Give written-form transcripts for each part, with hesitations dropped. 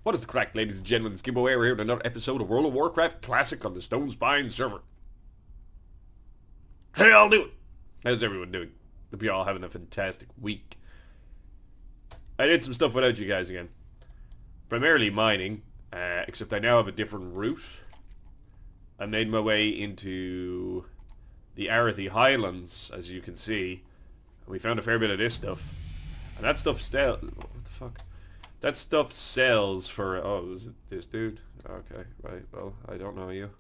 What is the crack, ladies and gentlemen? It's Gibboeire here with another episode of World of Warcraft Classic on the Stone Spine server. Hey, I'll do it! How's everyone doing? Hope you all having a fantastic week. I did some stuff without you guys again. Primarily mining, except I now have a different route. I made my way into the Arathi Highlands, as you can see. And we found a fair bit of this stuff. And that stuff still... What the fuck? That stuff sells for... Oh, is it this dude? Okay, right. Well, I don't know you.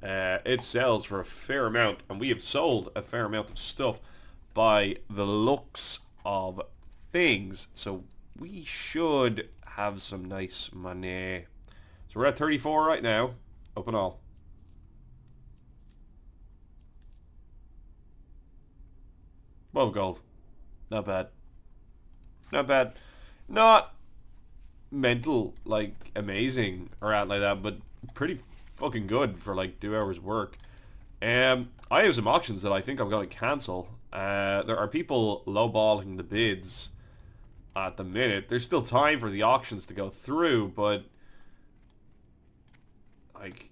It sells for a fair amount. And we have sold a fair amount of stuff by the looks of things. So we should have some nice money. So we're at 34 right now. Up and all. 12 gold. Not bad. Not bad. Not mental, like, amazing or anything like that, but pretty fucking good for like 2 hours work. I have some auctions that I think I'm going to cancel. There are people lowballing the bids at the minute. There's still time for the auctions to go through, but like,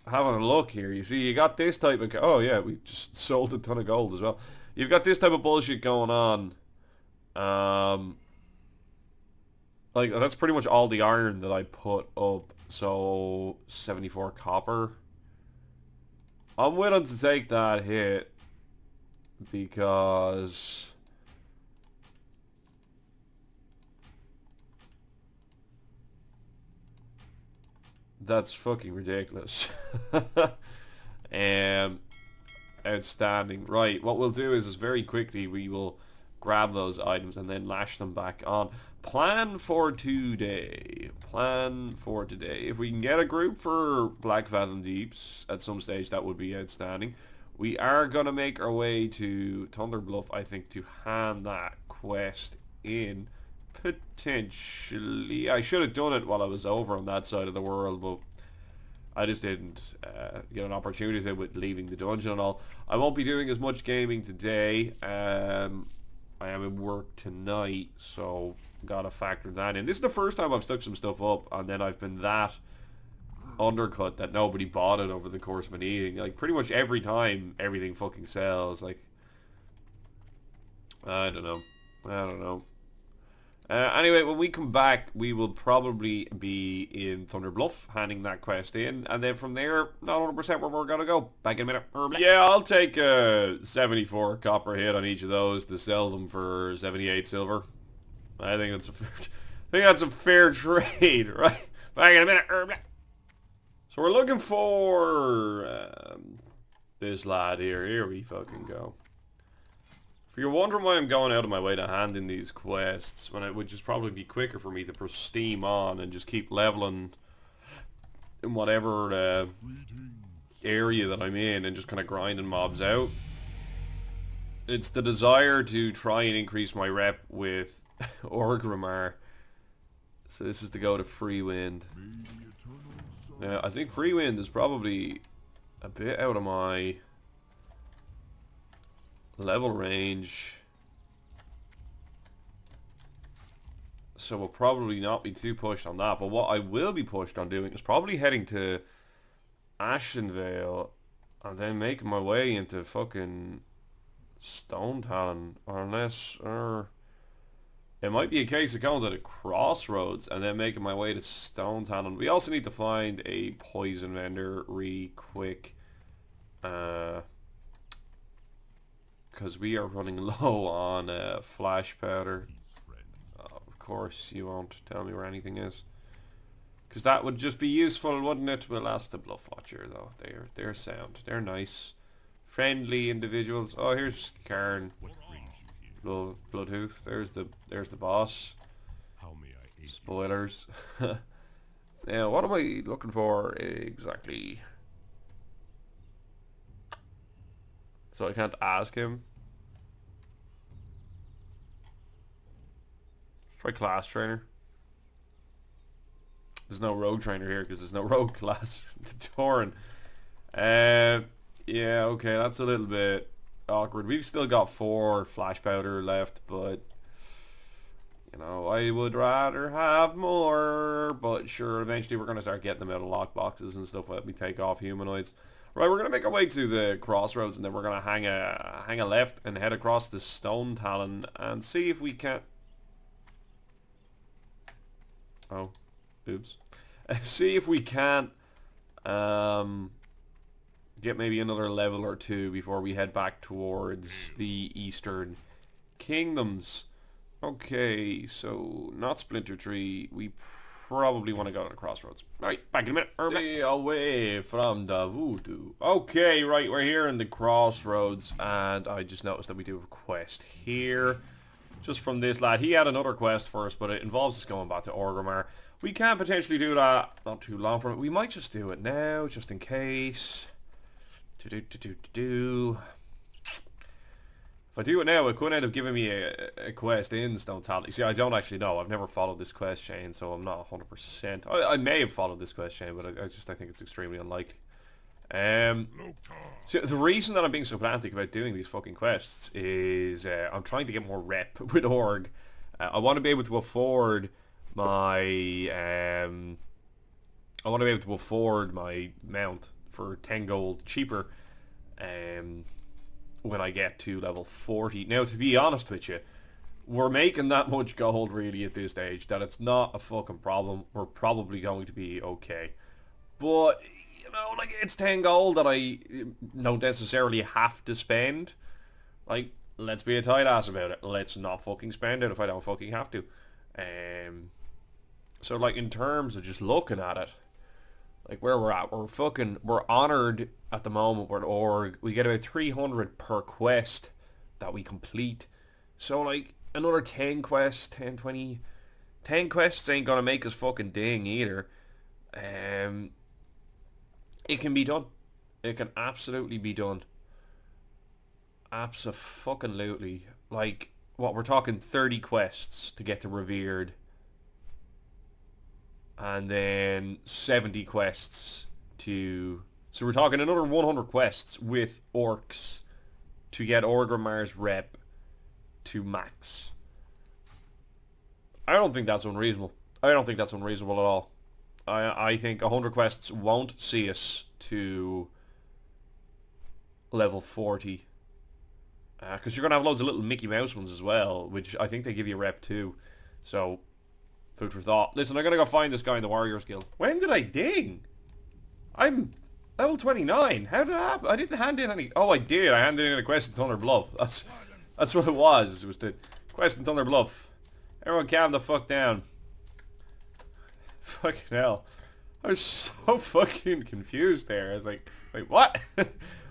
having a look here, you see, you got this type of... Oh yeah, we just sold a ton of gold as well. You've got this type of bullshit going on. Like, that's pretty much all the iron that I put up. So, 74 copper. I'm willing to take that hit because that's fucking ridiculous. Outstanding. Right, what we'll do is very quickly we will grab those items and then lash them back on. Plan for today. Plan for today. If we can get a group for Black Fathom Deeps at some stage, that would be outstanding. We are going to make our way to Thunder Bluff, I think, to hand that quest in. Potentially. I should have done it while I was over on that side of the world, but I just didn't get an opportunity with leaving the dungeon and all. I won't be doing as much gaming today. I am in work tonight, so gotta factor that in. This is the first time I've stuck some stuff up, and then I've been that undercut that nobody bought it over the course of an evening. Like, pretty much every time, everything fucking sells. Like, I don't know. Anyway, when we come back, we will probably be in Thunder Bluff, handing that quest in, and then from there, not 100% where we're gonna go. Back in a minute. Yeah, I'll take a 74 copper hit on each of those to sell them for 78 silver. I think that's a fair trade, right? Back in a minute. So we're looking for this lad here. Here we fucking go. If you're wondering why I'm going out of my way to hand in these quests, when it would just probably be quicker for me to press steam on and just keep leveling in whatever area that I'm in and just kind of grinding mobs out. It's the desire to try and increase my rep with Orgrimmar. So this is to go to Freewind. Now, I think Freewind is probably a bit out of my level range, so we'll probably not be too pushed on that. But what I will be pushed on doing is probably heading to Ashenvale and then making my way into fucking Stonetalon, or unless, it might be a case of going to the crossroads and then making my way to Stonetalon. We also need to find a poison vendor really quick, because we are running low on flash powder. Of course you won't tell me where anything is, because that would just be useful, wouldn't it? We'll ask the Bluff Watcher though. They're sound. They're nice, friendly individuals. Oh, here's Karn. Bloodhoof. There's the boss. Spoilers. Now, what am I looking for exactly? So I can't ask him. Try class trainer. There's no rogue trainer here because there's no rogue class. Torn. Yeah, okay, that's a little bit awkward. We've still got 4 flash powder left, but You know, I would rather have more, but sure, eventually we're going to start getting them out of lockboxes and stuff like we take off humanoids. Right, we're going to make our way to the crossroads, and then we're going to hang a left and head across the Stonetalon and see if we can... Oh, oops. See if we can get maybe another level or two before we head back towards the Eastern Kingdoms. Okay, so not Splinter Tree. We probably want to go to the crossroads. Right, back in a minute. Stay away from the voodoo. Okay, right, we're here in the crossroads, and I just noticed that we do have a quest here. Just from this lad. He had another quest for us, but it involves us going back to Orgrimmar. We can potentially do that not too long from it. We might just do it now, just in case. If I do it now, it could end up giving me a quest in Stonetalon. See, I don't actually know. I've never followed this quest chain, so I'm not 100%. I may have followed this quest chain, but I think it's extremely unlikely. So the reason that I'm being so pedantic about doing these fucking quests is I'm trying to get more rep with Org. I want to be able to afford my mount for 10 gold cheaper when I get to level 40. Now, to be honest with you, we're making that much gold really at this stage that it's not a fucking problem. We're probably going to be okay. But, you know, like, it's 10 gold that I don't necessarily have to spend. Like, let's be a tight ass about it. Let's not fucking spend it if I don't fucking have to. So, like, in terms of just looking at it, like, where we're at, we're honoured at the moment with Org. We get about 300 per quest that we complete. So, like, another 10 quests, 10, 20... 10 quests ain't gonna make us fucking ding either. It can be done. It can absolutely be done. Abso-fucking-lutely. Like, what, we're talking 30 quests to get to Revered. And then 70 quests to... So we're talking another 100 quests with orcs to get Orgrimmar's rep to max. I don't think that's unreasonable. I don't think that's unreasonable at all. I think 100 quests won't see us to level 40. Because you're going to have loads of little Mickey Mouse ones as well, which I think they give you rep too. So, food for thought. Listen, I'm going to go find this guy in the Warriors Guild. When did I ding? I'm level 29. How did that happen? I didn't hand in any... Oh, I did. I handed in a quest in Thunder Bluff. That's what it was. It was the quest in Thunder Bluff. Everyone calm the fuck down. Fucking hell. I was so fucking confused there. I was like, wait, what?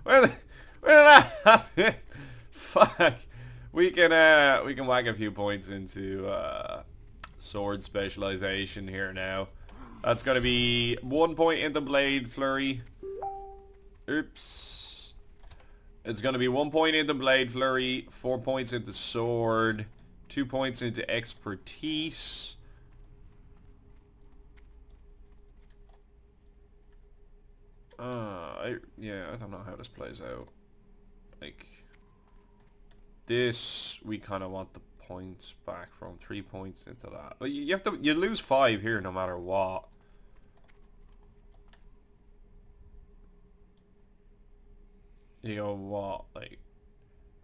where did that happen? Fuck. We can whack a few points into sword specialization here now. That's gonna be 1 point into Blade Flurry. Oops. It's gonna be 1 point into Blade Flurry, 4 points into Sword, 2 points into Expertise. I don't know how this plays out. Like, this, we kind of want the points back from 3 points into that. But you have to, you lose 5 here no matter what. You go what, like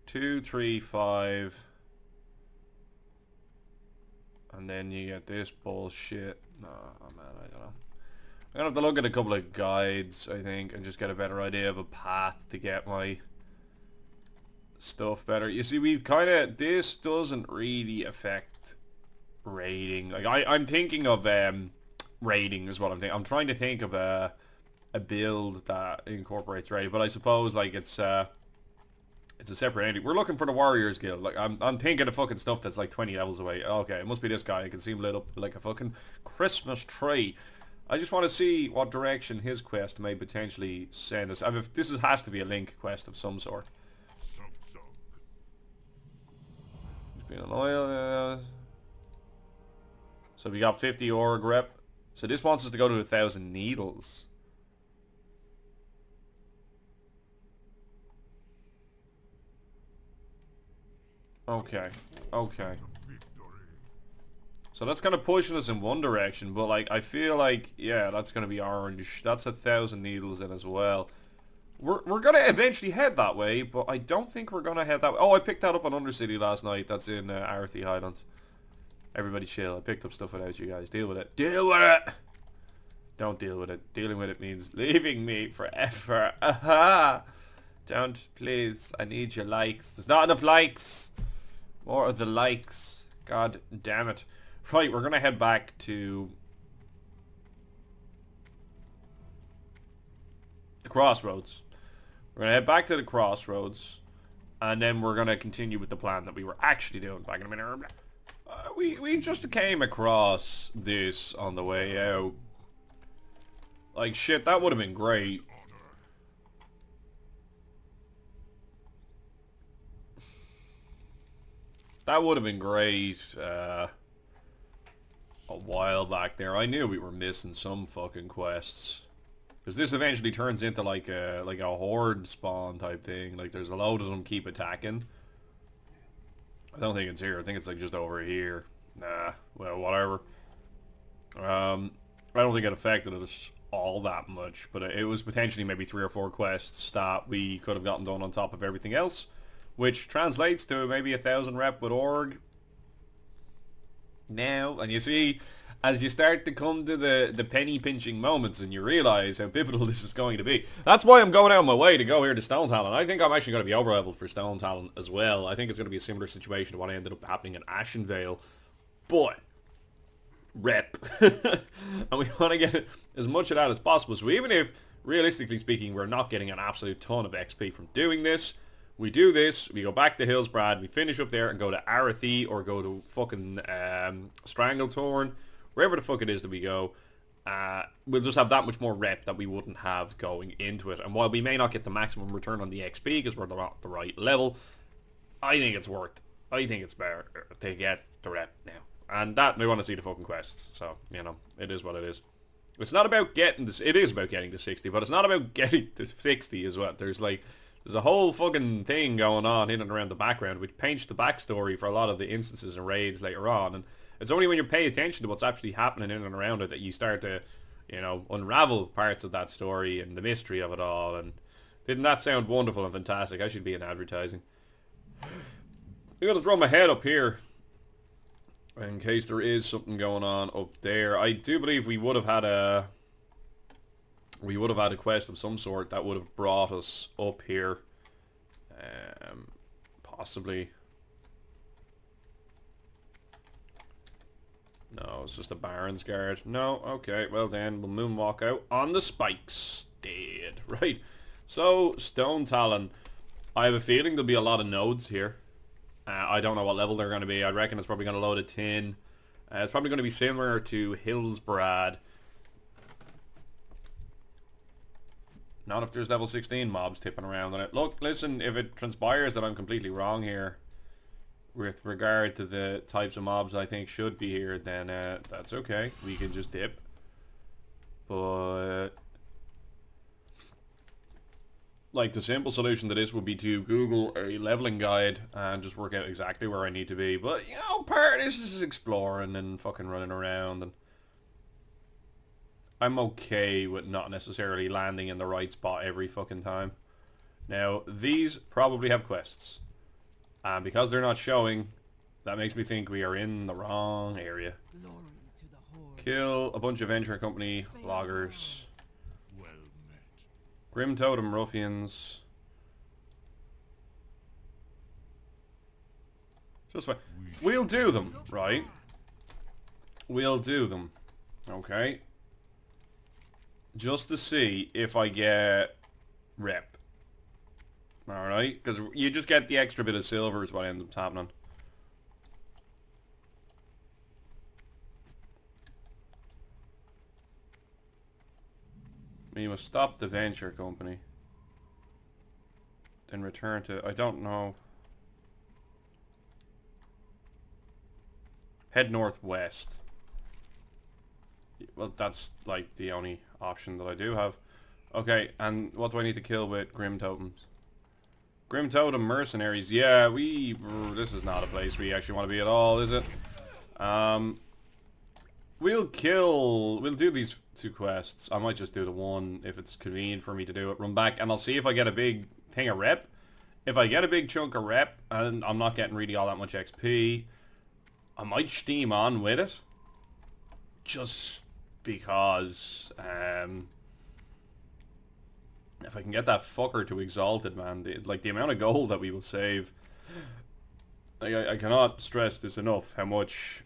2, 3, 5, and then you get this bullshit. Nah, man, I don't know. I'm gonna have to look at a couple of guides, I think, and just get a better idea of a path to get my stuff better. You see, we've kind of, this doesn't really affect raiding. Like, I'm thinking of raiding is what I'm thinking. I'm trying to think of a build that incorporates raiding, but I suppose like it's a separate entity. We're looking for the Warriors Guild. Like, I'm thinking of fucking stuff that's like 20 levels away. Okay, it must be this guy. I can see him lit up like a fucking Christmas tree. I just want to see what direction his quest may potentially send us. I mean, this has to be a link quest of some sort. He's been an oil. So we got 50 org rep. So this wants us to go to 1,000 needles. Okay. Okay. So that's kind of pushing us in one direction, but like I feel like, yeah, that's going to be orange. That's 1,000 needles in as well. We're going to eventually head that way, but I don't think we're going to head that way. Oh, I picked that up on Undercity last night. That's in Arathi Highlands. Everybody chill. I picked up stuff without you guys. Deal with it. Deal with it! Don't deal with it. Dealing with it means leaving me forever. Aha! Don't, please. I need your likes. There's not enough likes. More of the likes. God damn it. Right, we're going to head back to the crossroads. We're going to head back to the crossroads, and then we're going to continue with the plan that we were actually doing back in a minute. We just came across this on the way out. Like, shit, that would have been great. That would have been great a while back there. I knew we were missing some fucking quests. Because this eventually turns into like a horde spawn type thing. Like there's a load of them keep attacking. I don't think it's here. I think it's like just over here. Nah, well, whatever. I don't think it affected us all that much. But it was potentially maybe 3 or 4 quests that we could have gotten done on top of everything else. Which translates to maybe 1,000 rep with org. Now, and you see, as you start to come to the penny pinching moments and you realise how pivotal this is going to be. That's why I'm going out of my way to go here to Stonetalon. I think I'm actually going to be over-leveled for Stonetalon as well. I think it's going to be a similar situation to what ended up happening in Ashenvale. But, rep. And we want to get as much of that as possible. So even if, realistically speaking, we're not getting an absolute ton of XP from doing this, we do this, we go back to Hillsbrad, we finish up there and go to Arathi or go to fucking Stranglethorn, wherever the fuck it is that we go. We'll just have that much more rep that we wouldn't have going into it. And while we may not get the maximum return on the XP because we're not the right level, I think it's worth. I think it's better to get the rep now. And that, we want to see the fucking quests. So, you know, it is what it is. It's not about getting this. It is about getting to 60, but it's not about getting to 60 as well. There's a whole fucking thing going on in and around the background which paints the backstory for a lot of the instances and raids later on. And it's only when you pay attention to what's actually happening in and around it that you start to, you know, unravel parts of that story and the mystery of it all. And didn't that sound wonderful and fantastic? I should be in advertising. I'm gonna throw my head up here in case there is something going on up there. I do believe we would have had a quest of some sort that would have brought us up here. Possibly. No, it's just a Barrens guard. No, okay, well then, we'll moonwalk out on the spikes. Dead. Right. So, Stonetalon. I have a feeling there'll be a lot of nodes here. I don't know what level they're going to be. I reckon it's probably going to load a tin. It's probably going to be similar to Hillsbrad. Not if there's level 16 mobs tipping around on it. Look, listen, if it transpires that I'm completely wrong here with regard to the types of mobs I think should be here, then that's okay. We can just dip. But like the simple solution to this would be to Google a leveling guide and just work out exactly where I need to be. But, you know, part of this is exploring and fucking running around, and I'm okay with not necessarily landing in the right spot every fucking time. Now, these probably have quests. And because they're not showing, that makes me think we are in the wrong area. Kill a bunch of Venture Company loggers. Grim Totem ruffians. Just wait. We'll do them, right? We'll do them. Okay. Just to see if I get rep. Alright? Because you just get the extra bit of silver is what ends up happening. You must stop the Venture Company. Then return to... I don't know. Head northwest. Well, that's like the only option that I do have. Okay, and what do I need to kill with Grim Totems? Grim Totem mercenaries. Yeah, this is not a place we actually want to be at all, is it? We'll do these 2 quests. I might just do the one if it's convenient for me to do it. Run back and I'll see if I get a big thing of rep. If I get a big chunk of rep and I'm not getting really all that much XP, I might steam on with it. Just because, if I can get that fucker to Exalted, man, the amount of gold that we will save. Like, I cannot stress this enough, how much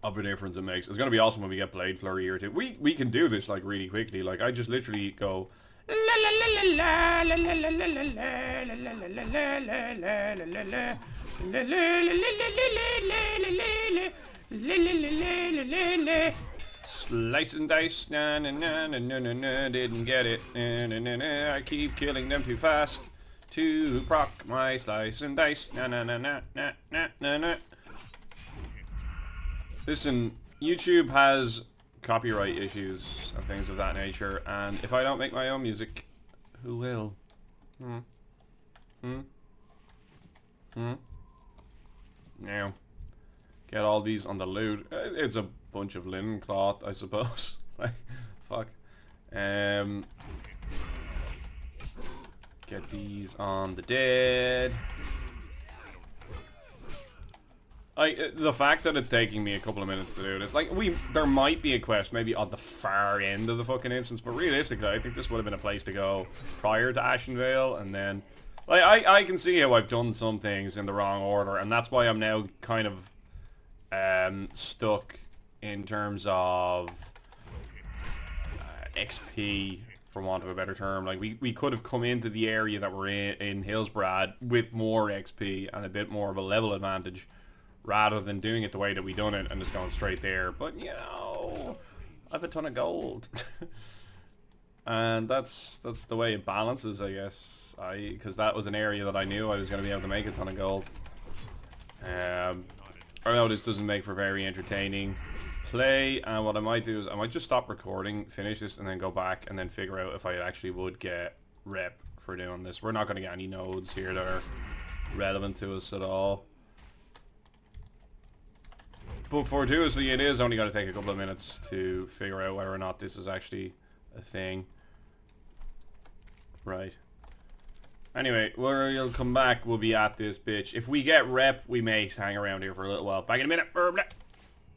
of a difference it makes. It's going to be awesome when we get Blade Flurry here too. We can do this like really quickly. Like, I just literally go slice and dice, na na na na na na na, didn't get it, na na na na, I keep killing them too fast to proc my slice and dice, na na na na na na na na. Listen, YouTube has copyright issues and things of that nature, and if I don't make my own music, who will? Now, get all these on the loot. It's a bunch of linen cloth, I suppose. Like, fuck. Get these on the dead. The fact that it's taking me a couple of minutes to do this, like, there might be a quest maybe on the far end of the fucking instance, but realistically, I think this would have been a place to go prior to Ashenvale, and then, like, I can see how I've done some things in the wrong order, and that's why I'm now kind of, stuck in terms of XP, for want of a better term. Like, we could have come into the area that we're in Hillsbrad with more XP and a bit more of a level advantage, rather than doing it the way that we done it and just going straight there. But, you know, I have a ton of gold. And that's the way it balances, I guess. Because that was an area that I knew I was going to be able to make a ton of gold. I know this doesn't make for very entertaining play, and what I might do is I might just stop recording, finish this, and then go back and then figure out if I actually would get rep for doing this. We're not going to get any nodes here that are relevant to us at all. But fortuitously, it is only going to take a couple of minutes to figure out whether or not this is actually a thing. Right. Anyway, where you'll come back, we'll be at this bitch. If we get rep, we may hang around here for a little while. Back in a minute.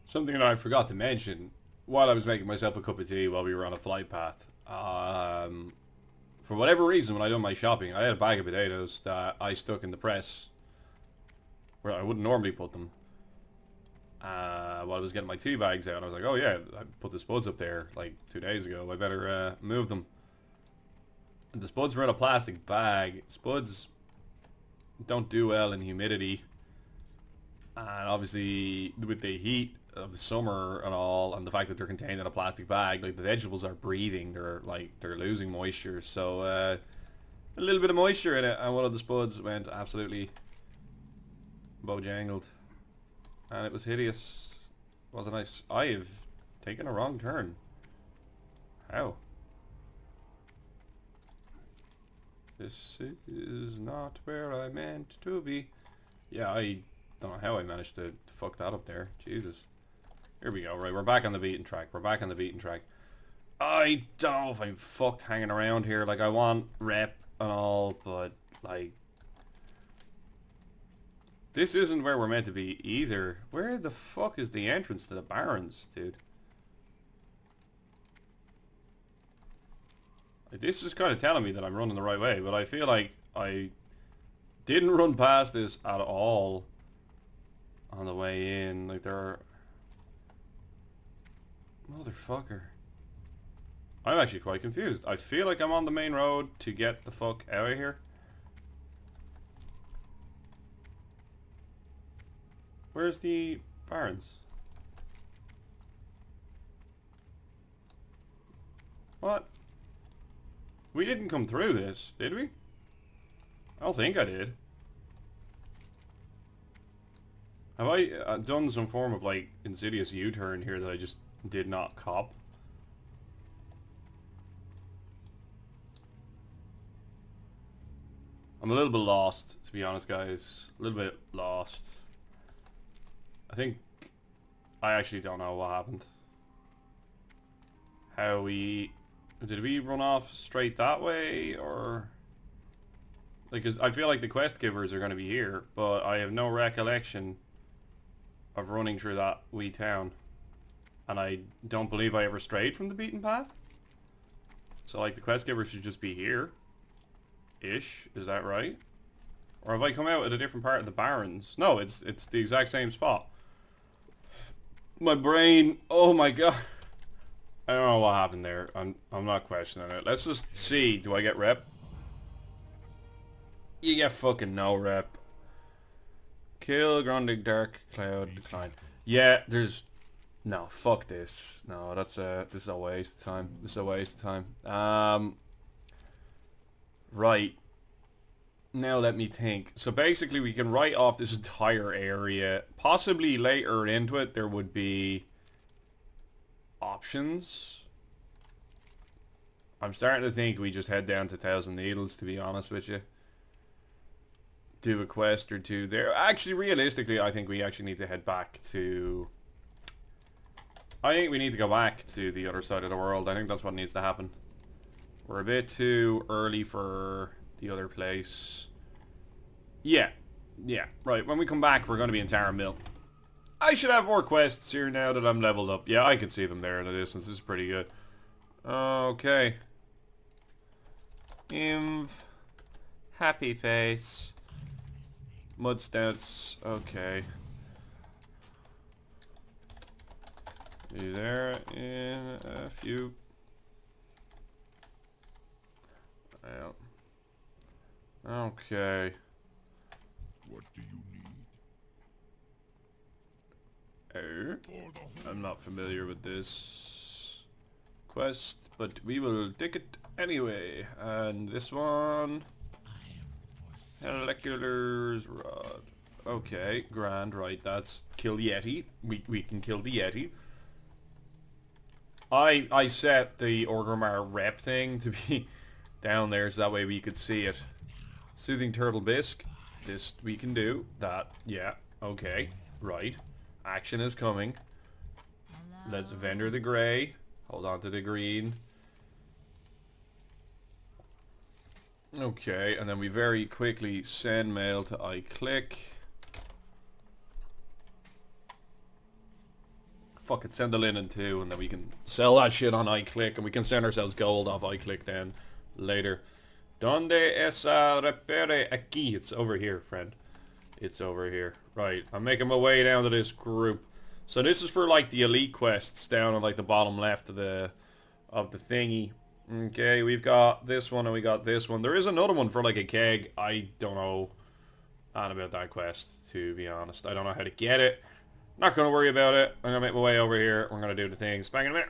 Something that I forgot to mention while I was making myself a cup of tea while we were on a flight path. For whatever reason, when I done my shopping, I had a bag of potatoes that I stuck in the press where I wouldn't normally put them. While I was getting my tea bags out, I was like, oh yeah, I put the spuds up there like 2 days ago. I better move them. And the spuds were in a plastic bag. Spuds don't do well in humidity. And obviously, with the heat of the summer and all, and the fact that they're contained in a plastic bag, like, the vegetables are breathing. They're losing moisture. So a little bit of moisture in it, and one of the spuds went absolutely bojangled. And it was hideous. Wasn't nice. I have taken a wrong turn. How? This is not where I meant to be. Yeah, I don't know how I managed to fuck that up there. Jesus. Here we go. Right, we're back on the beaten track. We're back on the beaten track. I don't know if I'm fucked hanging around here. Like, I want rep and all, but, like, this isn't where we're meant to be either. Where the fuck is the entrance to the Barrens, dude? Like, this is kind of telling me that I'm running the right way, but I feel like I didn't run past this at all on the way in. Like, there are... Motherfucker. I'm actually quite confused. I feel like I'm on the main road to get the fuck out of here. Where's the Barrens? What? We didn't come through this, did we? I don't think I did. Have I done some form of, like, insidious U-turn here that I just did not cop? I'm a little bit lost, to be honest, guys. A little bit lost. I think I actually don't know what happened. How we... Did we run off straight that way, or... Like, 'cause I feel like the quest givers are going to be here, but I have no recollection of running through that wee town. And I don't believe I ever strayed from the beaten path. So, like, the quest givers should just be here. Ish, is that right? Or have I come out at a different part of the Barrens? No, it's the exact same spot. My brain, oh my god. I don't know what happened there. I'm not questioning it. Let's just see. Do I get rep? You get fucking no rep. Kill Grundig Dark Cloud Decline. Yeah, there's... No, fuck this. No, that's this is a waste of time. This is a waste of time. Right. Now let me think. So basically we can write off this entire area. Possibly later into it there would be options. I'm starting to think we just head down to Thousand Needles, to be honest with you. Do a quest or two there. Actually, realistically, I think we actually need to head back to... I think we need to go back to the other side of the world. I think that's what needs to happen. We're a bit too early for the other place. Yeah. Yeah. Right. When we come back, we're going to be in Tara Mill. I should have more quests here now that I'm leveled up. Yeah, I can see them there in the distance. This is pretty good. Okay. Inv. Happy face. Mud Stouts. Okay. Be there in a few. Well. Okay. What do you need? I'm not familiar with this quest, but we will take it anyway. And this one, Molecular's Rod. Okay, grand. Right, that's kill Yeti. We can kill the Yeti. I set the Orgrimmar rep thing to be down there so that way we could see it. Soothing Turtle Bisque. This we can do. That. Yeah. Okay. Right. Action is coming. Let's vendor the grey. Hold on to the green. Okay, and then we very quickly send mail to iClick. Fuck it, send the linen too, and then we can sell that shit on iClick, and we can send ourselves gold off iClick then later. Donde esa repere aquí? It's over here, friend. It's over here. Right, I'm making my way down to this group. So this is for like the elite quests down on like the bottom left of the thingy. Okay, we've got this one and we got this one. There is another one for like a keg. I don't know about that quest, to be honest. I don't know how to get it. Not gonna worry about it. I'm gonna make my way over here. We're gonna do the things. Bang in a minute.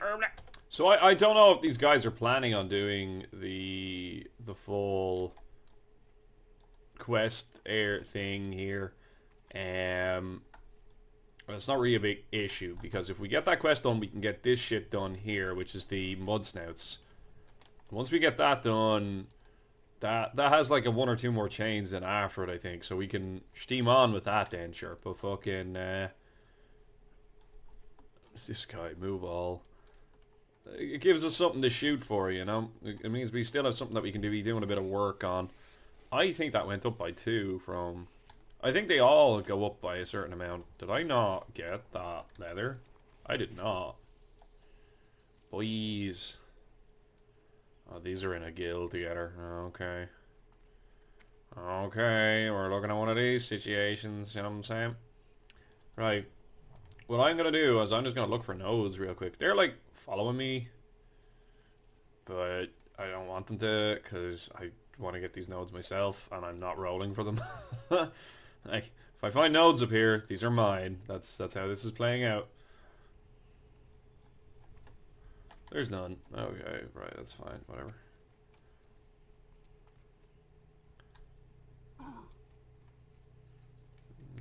So I don't know if these guys are planning on doing the full quest air thing here. Well, it's not really a big issue because if we get that quest done, we can get this shit done here, which is the mud snouts. Once we get that done, that has like a 1 or 2 more chains than after it, I think. So we can steam on with that then, sure. But fucking this guy, move all. It gives us something to shoot for, you know. It means we still have something that we can be doing a bit of work on. I think that went up by 2 from... I think they all go up by a certain amount. Did I not get that leather? I did not. Boys. Oh, these are in a guild together. Okay. Okay, we're looking at one of these situations, you know what I'm saying? Right. What I'm going to do is I'm just going to look for nodes real quick. They're like following me. But I don't want them to because I want to get these nodes myself and I'm not rolling for them. Like, if I find nodes up here, these are mine. That's how this is playing out. There's none. Okay, right, that's fine. Whatever.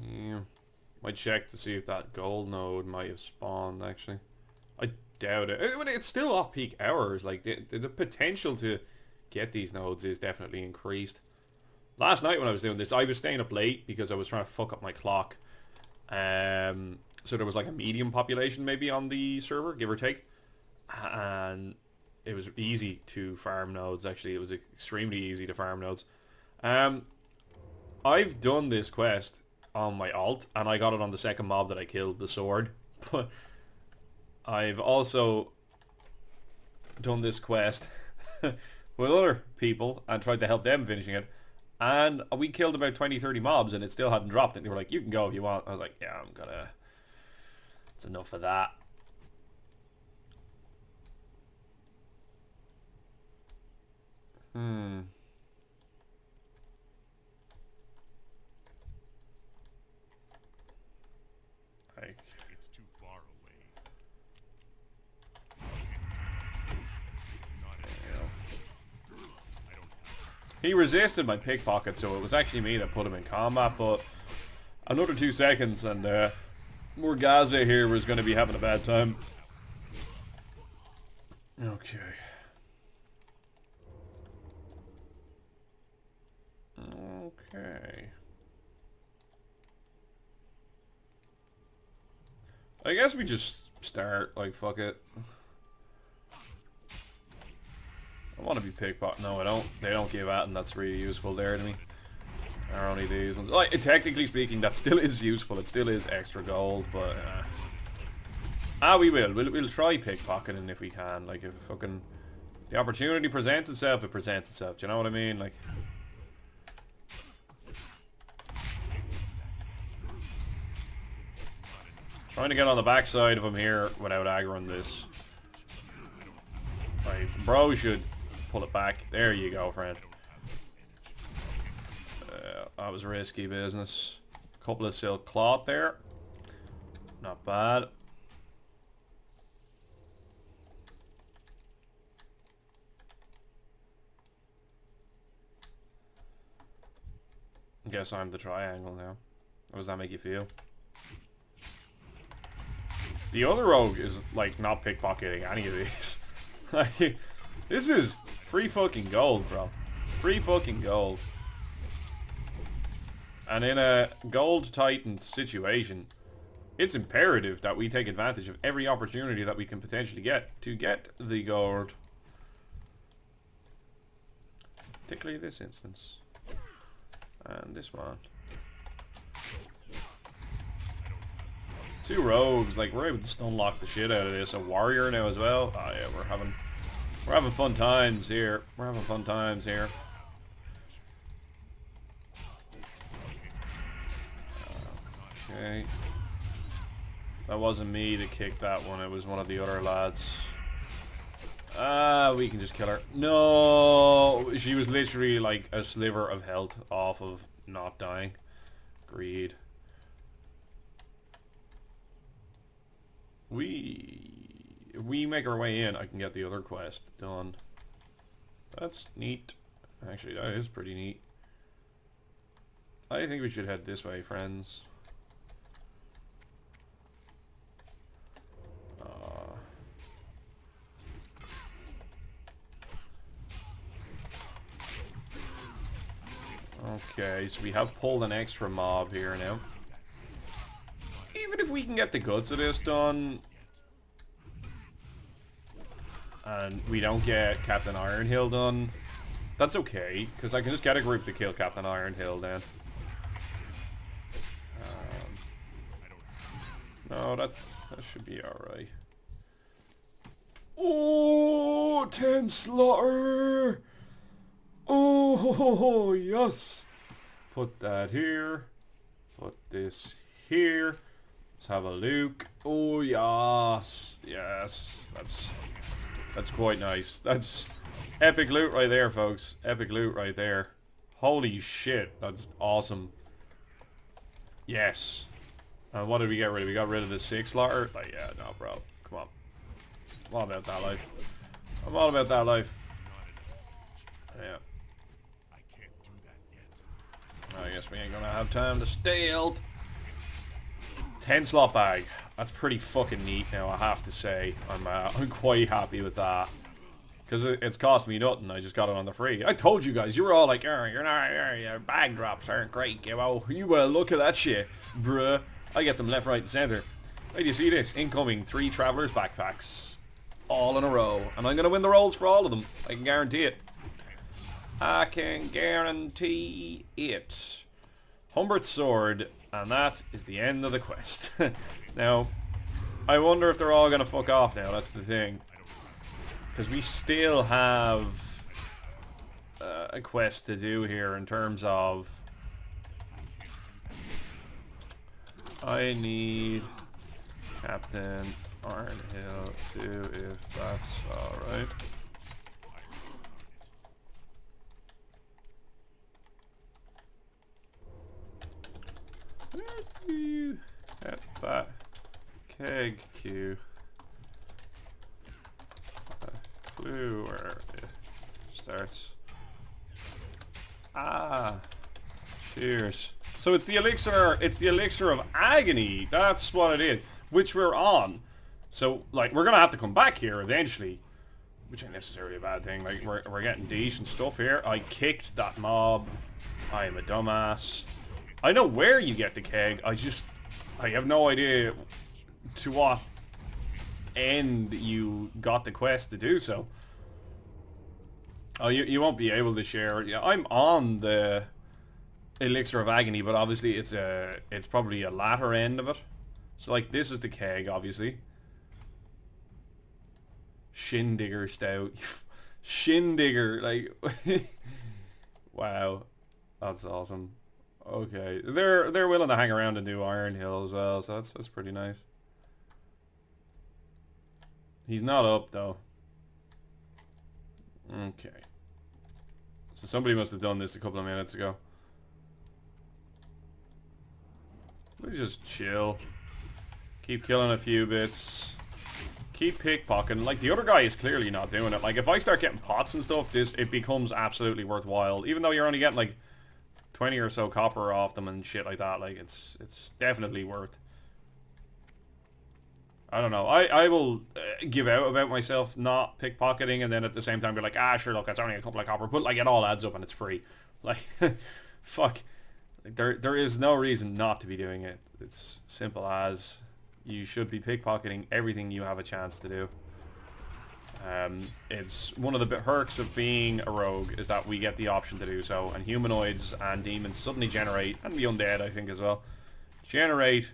Yeah. Might check to see if that gold node might have spawned, actually. I doubt it. It's still off-peak hours. Like, the potential to get these nodes is definitely increased. Last night when I was doing this, I was staying up late because I was trying to fuck up my clock. And So there was like a medium population maybe on the server, give or take. And it was easy to farm nodes, actually. It was extremely easy to farm nodes. I've done this quest on my alt, and I got it on the second mob that I killed, the sword. But I've also done this quest with other people and tried to help them finishing it. And we killed about 20-30 mobs and it still hadn't dropped. And they were like, you can go if you want. I was like, yeah, I'm gonna... It's enough of that. Like... It's too far away. He resisted my pickpocket, so it was actually me that put him in combat, but another 2 seconds and Morgaza here was going to be having a bad time. Okay. Okay. I guess we just start, like, fuck it. I want to be pickpocket. No, I don't. They don't give out, and that's really useful there to me. Are only these ones. Like, technically speaking, that still is useful. It still is extra gold, but... we will. We'll try pickpocketing if we can. Like, if fucking... The opportunity presents itself, it presents itself. Do you know what I mean? Like... Trying to get on the backside of him here without aggroing this. Like, bro should pull it back. There you go, friend. That was risky business. Couple of silk cloth there. Not bad. Guess I'm the triangle now. How does that make you feel? The other rogue is, like, not pickpocketing any of these. Like, this is free fucking gold, bro. Free fucking gold. And in a gold titan situation, it's imperative that we take advantage of every opportunity that we can potentially get to get the gold. Particularly this instance. And this one. 2 rogues, like, we're able to stun lock the shit out of this. A warrior now as well. Oh yeah, we're having fun times here. We're having fun times here. Okay. That wasn't me that kicked that one. It was one of the other lads. We can just kill her. No! She was literally like a sliver of health off of not dying. Greed. If we make our way in, I can get the other quest done. That's neat. Actually, that is pretty neat. I think we should head this way, friends. Okay, so we have pulled an extra mob here now. Even if we can get the guts of this done, and we don't get Captain Ironhill done, that's okay, because I can just get a group to kill Captain Ironhill then. No, that should be alright. Oh, 10 slaughter! Oh, yes! Put that here. Put this here. Let's have a look. Oh, yes. Yes. That's quite nice. That's epic loot right there, folks. Epic loot right there. Holy shit. That's awesome. Yes. And what did we get rid of? We got rid of the 6 slaughter? Like, yeah, no, bro. Come on. I'm all about that life. I'm all about that life. Yeah. I guess we ain't gonna have time to steal. 10 slot bag. That's pretty fucking neat now, I have to say. I'm quite happy with that. Because it's cost me nothing, I just got it on the free. I told you guys, you were all like, you're not, your bag drops aren't great, Gibbo. You will look at that shit, bruh. I get them left, right, and center. Hey, do you see this? Incoming 3 travelers backpacks. All in a row. And I'm going to win the rolls for all of them. I can guarantee it. I can guarantee it. Humbert's sword. And that is the end of the quest. Now, I wonder if they're all going to fuck off now. That's the thing. Because we still have a quest to do here in terms of... I need Captain Ironhill too, if that's alright. Get that keg queue. Clue where it starts. Ah, cheers. So it's the elixir of agony. That's what it is, which we're on. So like we're gonna have to come back here eventually, which ain't necessarily a bad thing. Like we're getting decent stuff here. I kicked that mob. I am a dumbass. I know where you get the keg. I have no idea to what end you got the quest to do so. Oh, you won't be able to share. Yeah, I'm on the elixir of agony, but obviously it's probably a latter end of it. So like this is the keg, obviously. Shin digger stout. Shin digger, like wow. That's awesome. Okay. They're willing to hang around and do Iron Hill as well, so that's pretty nice. He's not up though. Okay. So somebody must have done this a couple of minutes ago. We just chill. Keep killing a few bits. Keep pickpocketing. Like, the other guy is clearly not doing it. Like, if I start getting pots and stuff, it becomes absolutely worthwhile. Even though you're only getting, like, 20 or so copper off them and shit like that. Like, it's definitely worth. I don't know. I will give out about myself not pickpocketing and then at the same time be like, ah, sure, look, it's only a couple of copper. But, like, it all adds up and it's free. Like, fuck. There is no reason not to be doing it. It's simple as you should be pickpocketing everything you have a chance to do. It's one of the perks of being a rogue is that we get the option to do so, and humanoids and demons suddenly generate, and the undead I think as well, generate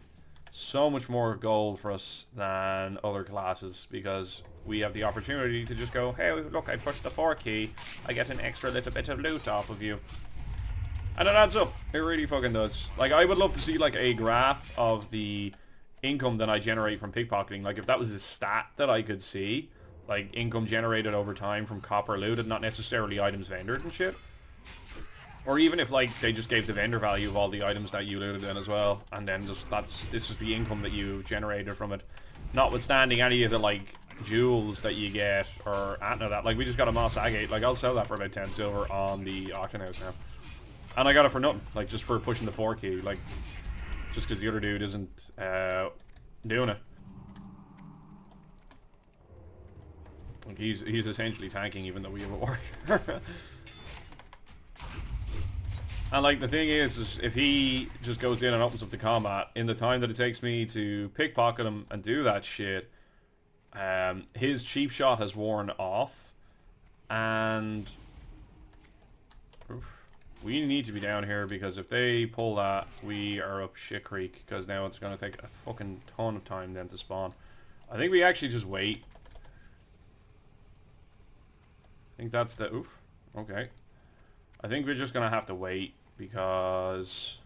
so much more gold for us than other classes because we have the opportunity to just go, hey look, I pushed the 4 key, I get an extra little bit of loot off of you. And it adds up. It really fucking does. Like, I would love to see, like, a graph of the income that I generate from pickpocketing. Like, if that was a stat that I could see, like, income generated over time from copper looted, not necessarily items vendored and shit. Or even if, like, they just gave the vendor value of all the items that you looted in as well. And then just, this is the income that you've generated from it. Notwithstanding any of the, like, jewels that you get or anything of that. Like, we just got a Moss Agate. Like, I'll sell that for about 10 silver on the auction house now. And I got it for nothing, like just for pushing the 4 key, like just because the other dude isn't doing it. Like he's essentially tanking even though we have a warrior. And like the thing is if he just goes in and opens up the combat, in the time that it takes me to pickpocket him and do that shit, his cheap shot has worn off, and oof. We need to be down here because if they pull that, we are up shit creek because now it's going to take a fucking ton of time then to spawn. I think we actually just wait. I think that's the... Oof. Okay. I think we're just going to have to wait because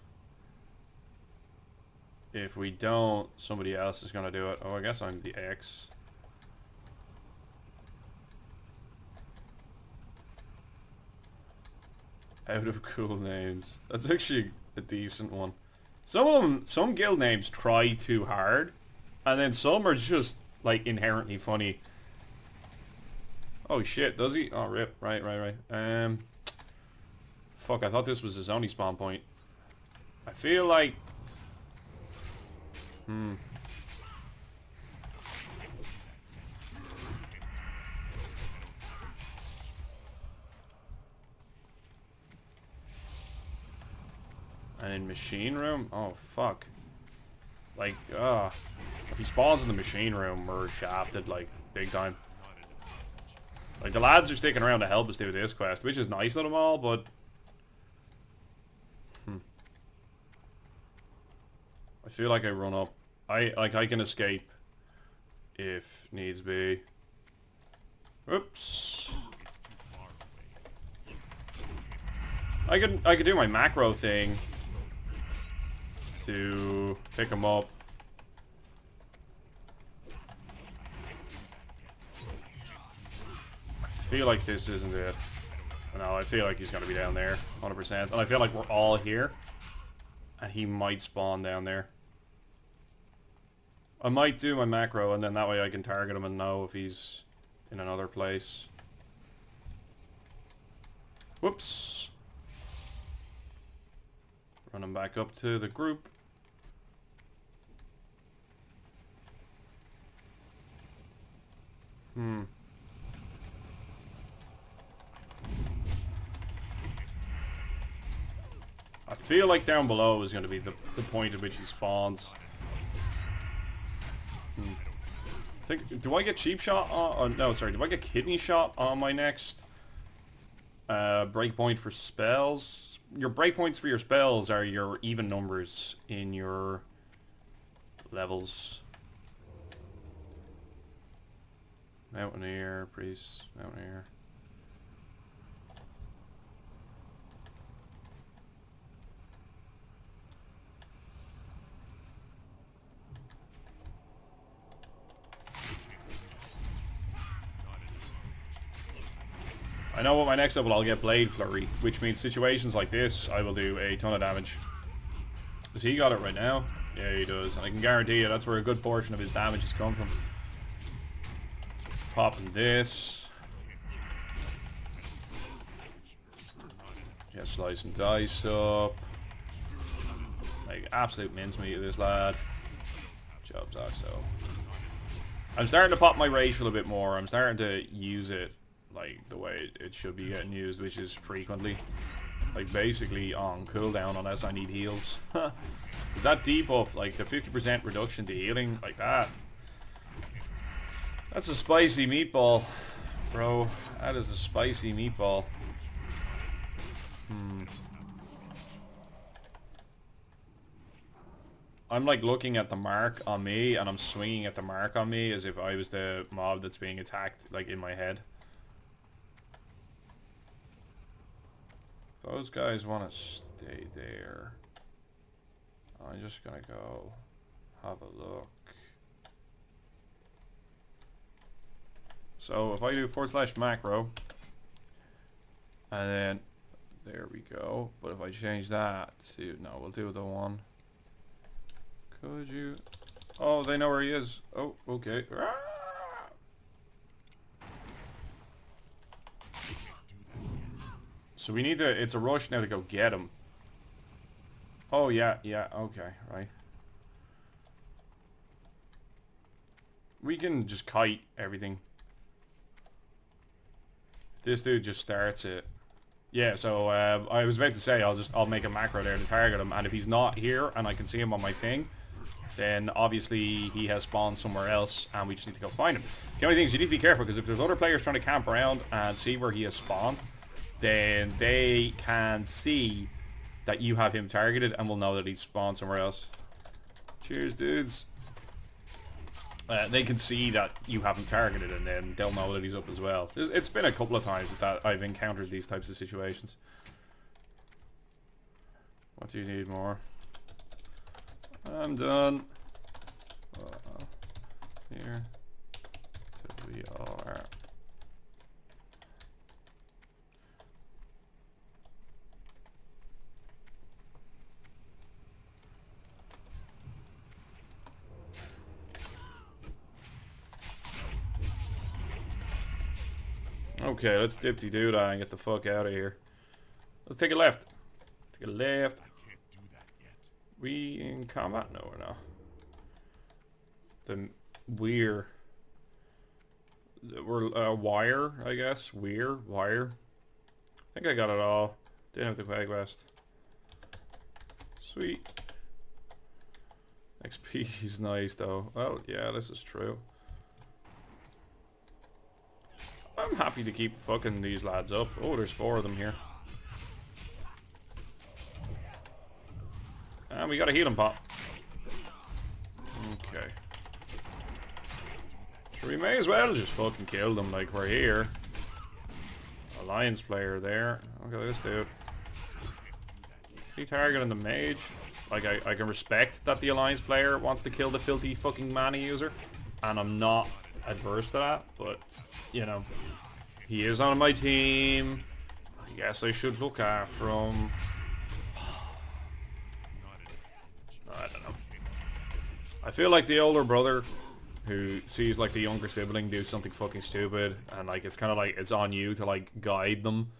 if we don't, somebody else is going to do it. Oh, I guess I'm the X. Out of cool names. That's actually a decent one. Some of them, some guild names try too hard, and then some are just like inherently funny. Oh shit, does he? Oh rip, right. Fuck, I thought this was his only spawn point. I feel like... And in machine room? Oh, fuck. Like, If he spawns in the machine room, we're shafted, like, big time. Like, the lads are sticking around to help us do this quest, which is nice of them all, but... I feel like I run up. I can escape if needs be. Oops. I could do my macro thing to pick him up. I feel like this isn't it. No, I feel like he's gonna be down there, 100%. And I feel like we're all here, and he might spawn down there. I might do my macro, and then that way I can target him and know if he's in another place. Whoops. Run him back up to the group. I feel like down below is going to be the point at which he spawns. Do I get cheap shot on... no, sorry. Do I get kidney shot on my next breakpoint for spells? Your breakpoints for your spells are your even numbers in your levels. Mountaineer, priest, mountaineer. I know what my next level I'll get Blade Flurry, which means situations like this I will do a ton of damage. Has he got it right now? Yeah, he does. And I can guarantee you that's where a good portion of his damage has come from. Popping this. Get slice and dice up. Like absolute mincemeat of this lad. Jobs Oxo. I'm starting to pop my racial a bit more. I'm starting to use it like the way it should be getting used, which is frequently. Like basically on cooldown unless I need heals. Is that debuff, like the 50% reduction to healing, like that? That's a spicy meatball, bro. That is a spicy meatball. I'm like looking at the mark on me and I'm swinging at the mark on me as if I was the mob that's being attacked, like in my head. Those guys want to stay there. I'm just gonna go have a look. So if I do / macro, and then there we go. But if I change that to no, we'll do the one. Could you? Oh, they know where he is. Oh, okay. So we need to, it's a rush now to go get him. Oh yeah, okay, right. We can just kite everything. If this dude just starts it. Yeah, so I was about to say I'll make a macro there to target him, and if he's not here and I can see him on my thing, then obviously he has spawned somewhere else and we just need to go find him. The only thing is you need to be careful because if there's other players trying to camp around and see where he has spawned, then they can see that you have him targeted and will know that he's spawned somewhere else. Cheers, dudes. They can see that you have him targeted and then they'll know that he's up as well. It's been a couple of times that I've encountered these types of situations. What do you need more? I'm done. Here. So we are. Okay, let's dipty-doo and get the fuck out of here. Let's take a left. Take a left. We in combat? No, we're not. We're wire, I guess. Wire. I think I got it all. Didn't have the quag quest. Sweet. XP is nice though. Oh yeah, this is true. I'm happy to keep fucking these lads up. Oh, there's 4 of them here. And we got a healing pot. Okay. So we may as well just fucking kill them like we're here. Alliance player there. Look at this dude. Is he targeting the mage? Like I can respect that the Alliance player wants to kill the filthy fucking mana user. And I'm not adverse to that, but you know. He is on my team. I guess I should look after him. I don't know. I feel like the older brother who sees like the younger sibling do something fucking stupid, and like it's kind of like it's on you to like guide them.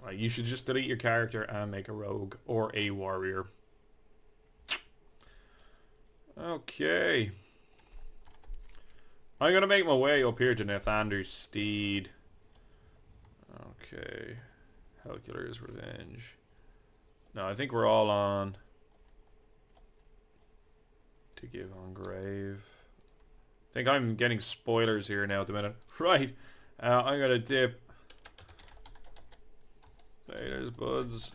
Like you should just delete your character and make a rogue or a warrior. Okay. I'm gonna make my way up here to Nathander's Steed. Okay. Hellkiller's Revenge. No, I think we're all on to give on grave. I think I'm getting spoilers here now at the minute. Right. I'm gonna dip. Hey, there's buds.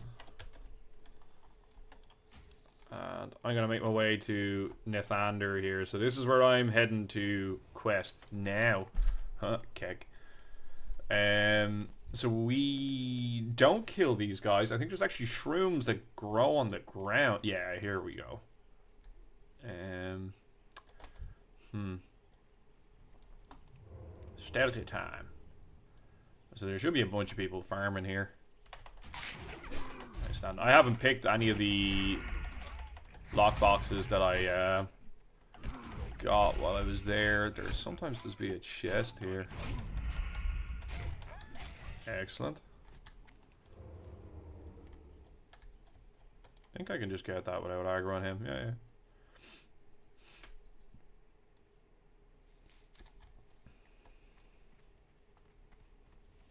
And I'm gonna make my way to Nathander here. So this is where I'm heading to quest now. Huh, keg. So we don't kill these guys. I think there's actually shrooms that grow on the ground. Yeah, here we go. Stealthy time. So there should be a bunch of people farming here. I haven't picked any of the lockboxes that I got while I was there. There's sometimes there's be a chest here. Excellent. I think I can just get that without aggro on him. Yeah.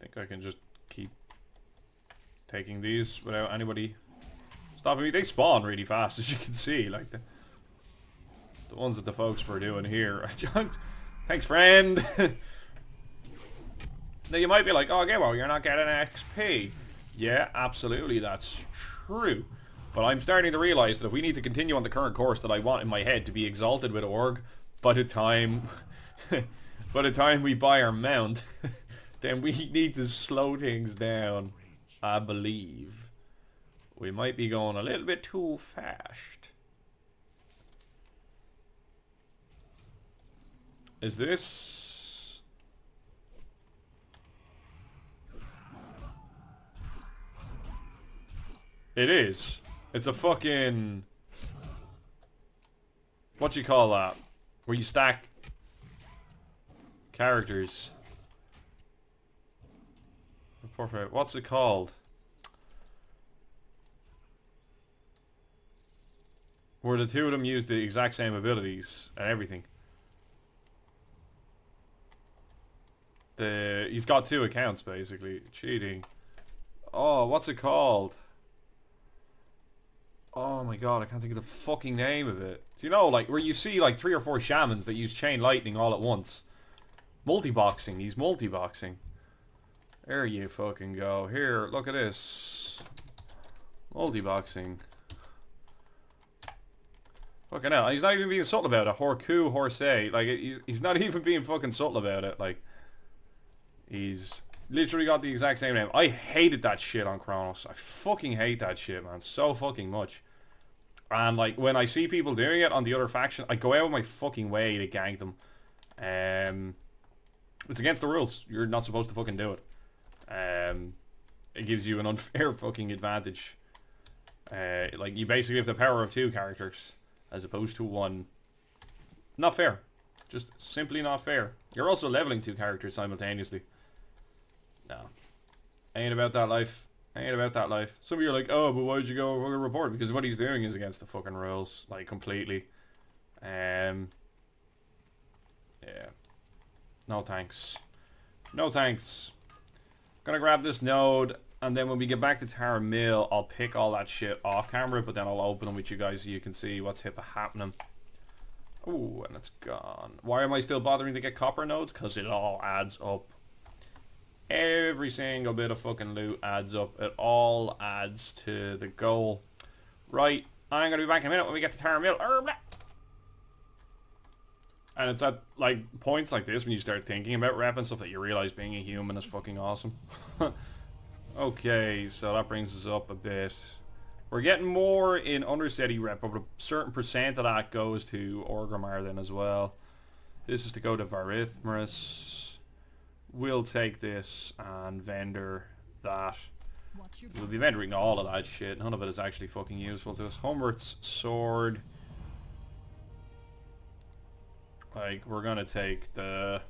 I think I can just keep taking these without anybody stopping me. They spawn really fast, as you can see. Like the ones that the folks were doing here. Thanks, friend. Now you might be like, oh, Gibboeire, you're not getting XP. Yeah, absolutely, that's true. But I'm starting to realize that if we need to continue on the current course that I want in my head to be exalted with org, by the time we buy our mount, then we need to slow things down. I believe we might be going a little bit too fast. Is this? It is. It's a fucking... what you call that? Where you stack characters. What's it called? Where the two of them use the exact same abilities and everything. He's got 2 accounts basically. Cheating. Oh, what's it called? Oh my god, I can't think of the fucking name of it. Do you know, like, where you see like 3 or 4 shamans that use chain lightning all at once? Multi-boxing. He's multi-boxing. There you fucking go. Here, look at this. Multi-boxing. Fucking hell. He's not even being subtle about it. Horku, Horsey. Like, he's not even being fucking subtle about it. Like, he's literally got the exact same name. I hated that shit on Chronos. I fucking hate that shit, man. So fucking much. And, like, when I see people doing it on the other faction, I go out of my fucking way to gank them. It's against the rules. You're not supposed to fucking do it. It gives you an unfair fucking advantage. Like, you basically have the power of 2 characters as opposed to 1. Not fair. Just simply not fair. You're also leveling 2 characters simultaneously. No. Ain't about that life. Ain't about that life. Some of you are like, oh, but why'd you go report? Because what he's doing is against the fucking rules. Like, completely. Yeah. No thanks. No thanks. Gonna grab this node, and then when we get back to Tara Mill, I'll pick all that shit off camera, but then I'll open them with you guys so you can see what's happening. Oh, and it's gone. Why am I still bothering to get copper nodes? Because it all adds up. Every single bit of fucking loot adds up. It all adds to the goal. Right, I'm going to be back in a minute when we get to Tara Mill. And it's at like points like this when you start thinking about rep and stuff that you realise being a human is fucking awesome. Okay, so that brings us up a bit. We're getting more in Undercity rep, but a certain percent of that goes to Orgrimmar then as well. This is to go to Varithmarus. We'll take this and vendor that. We'll be vendoring all of that shit. None of it is actually fucking useful to us. Humbert's sword. Like, we're gonna take the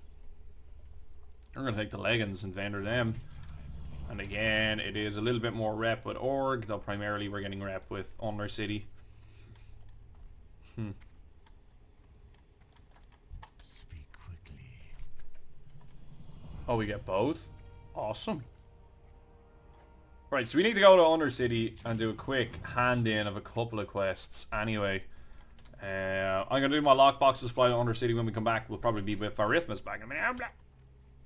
leggings and vendor them. And again, it is a little bit more rep with Org, though primarily we're getting rep with Undercity. Speak quickly. Oh, we get both? Awesome. Right, so we need to go to Undercity and do a quick hand-in of a couple of quests anyway. I'm going to do my lockboxes, fly to Undercity. When we come back, we'll probably be with Varithmarus back in a minute.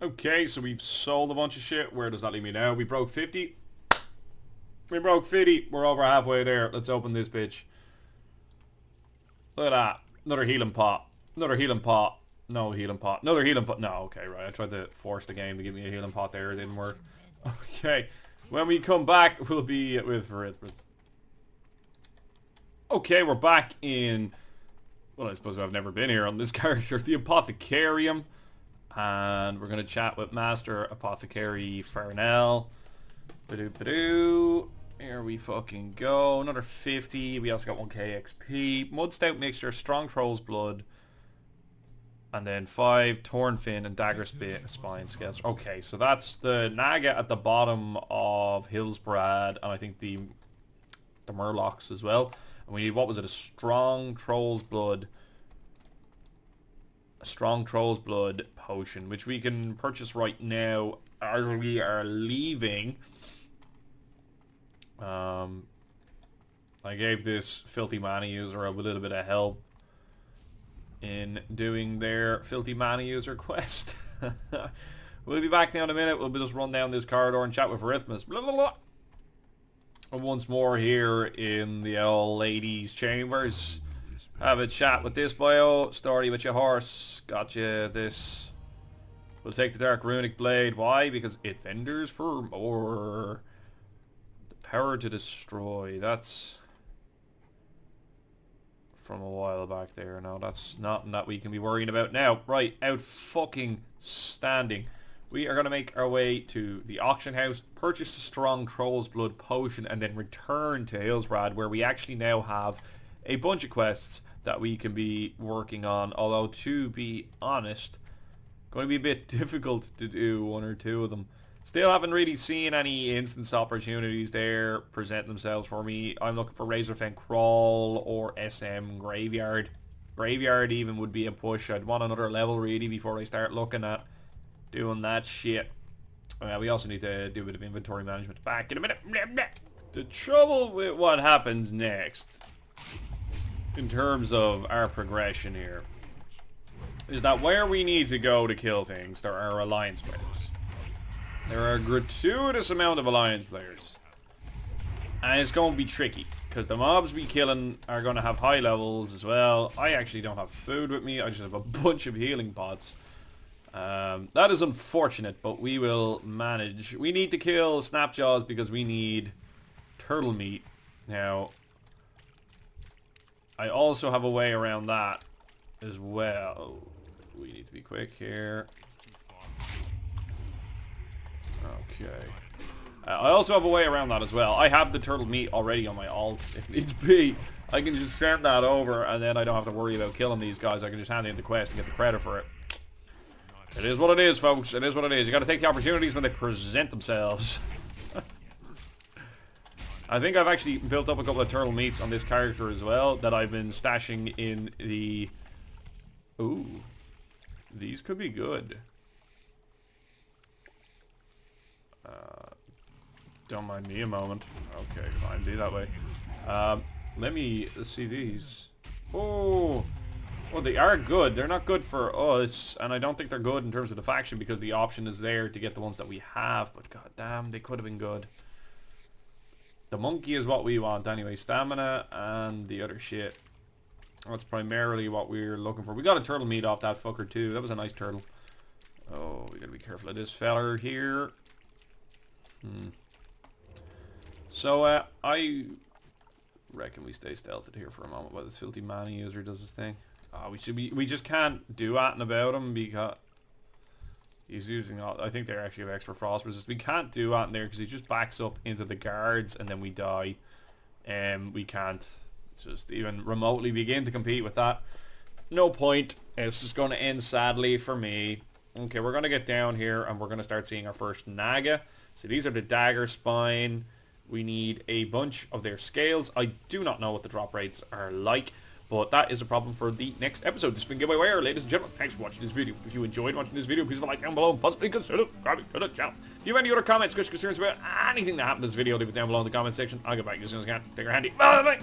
Okay, so we've sold a bunch of shit. Where does that leave me now? We broke 50. We broke 50. We're over halfway there. Let's open this bitch. Look at that. Another healing pot. Another healing pot. No healing pot. Another healing pot. No, okay, right. I tried to force the game to give me a healing pot there. It didn't work. Okay. When we come back, we'll be with Varithmarus. Okay, we're back in... Well, I suppose I've never been here on this character. The Apothecarium. And we're going to chat with Master Apothecary Farnell. Badoo. Here we fucking go. Another 50. We also got 1k XP. Mud Stout Mixture, Strong Troll's Blood. And then 5 Torn Fin and Dagger Spine Scales. Okay, so that's the Naga at the bottom of Hillsbrad. And I think the Murlocs as well. And we need, what was it, a Strong Troll's Blood. A Strong Troll's Blood potion, which we can purchase right now. We are leaving. I gave this Filthy Mana user a little bit of help in doing their Filthy Mana user quest. We'll be back now in a minute. We'll just run down this corridor and chat with Varithmarus. Blah, blah, blah. And once more here in the old ladies' chambers. Have a chat with this bio. Story with your horse. Gotcha. This. We'll take the Dark Runic Blade. Why? Because it vendors for more. The power to destroy. That's from a while back there. No, that's nothing that we can be worrying about now. Right. Out fucking standing. We are going to make our way to the auction house, purchase a Strong Troll's Blood potion, and then return to Hillsbrad, where we actually now have a bunch of quests that we can be working on. Although, to be honest, going to be a bit difficult to do one or two of them. Still haven't really seen any instance opportunities there present themselves for me. I'm looking for Razorfen Crawl or SM Graveyard. Graveyard even would be a push. I'd want another level really before I start looking at doing that shit. We also need to do a bit of inventory management. Back in a minute. The trouble with what happens next, in terms of our progression here, is that where we need to go to kill things, there are alliance players. There are a gratuitous amount of alliance players. And it's going to be tricky, because the mobs we killing are going to have high levels as well. I actually don't have food with me, I just have a bunch of healing pots. That is unfortunate, but we will manage. We need to kill Snapjaws because we need turtle meat. Now, I also have a way around that as well. We need to be quick here. Okay. I also have a way around that as well. I have the turtle meat already on my alt, if needs be. I can just send that over, and then I don't have to worry about killing these guys. I can just hand in the quest and get the credit for it. It is what it is, folks. It is what it is. You gotta take the opportunities when they present themselves. I think I've actually built up a couple of turtle meats on this character as well that I've been stashing in the... Ooh. These could be good. Don't mind me a moment. Okay, fine. Be that way. Let me see these. Oh! Well, they are good. They're not good for us, and I don't think they're good in terms of the faction because the option is there to get the ones that we have. But god damn, they could have been good. The monkey is what we want anyway. Stamina and the other shit. That's primarily what we're looking for. We got a turtle meat off that fucker too. That was a nice turtle. Oh, we gotta be careful of this feller here. So, I reckon we stay stealthed here for a moment while this filthy man user does his thing. We just can't do anything about him because he's using all, I think they actually have extra frost resist. We can't do anything there because he just backs up into the guards and then we die. We can't just even remotely begin to compete with that. No point. It's just going to end sadly for me. Okay, we're going to get down here and we're going to start seeing our first Naga. So these are the dagger spine. We need a bunch of their scales. I do not know what the drop rates are like, but that is a problem for the next episode. This has been Gibboeire, ladies and gentlemen. Thanks for watching this video. If you enjoyed watching this video, please leave a like down below and possibly consider subscribing to the channel. If you have any other comments, questions, concerns about anything that happened in this video, leave it down below in the comment section. I'll get back to you as soon as I can. Take care, handy. Bye-bye.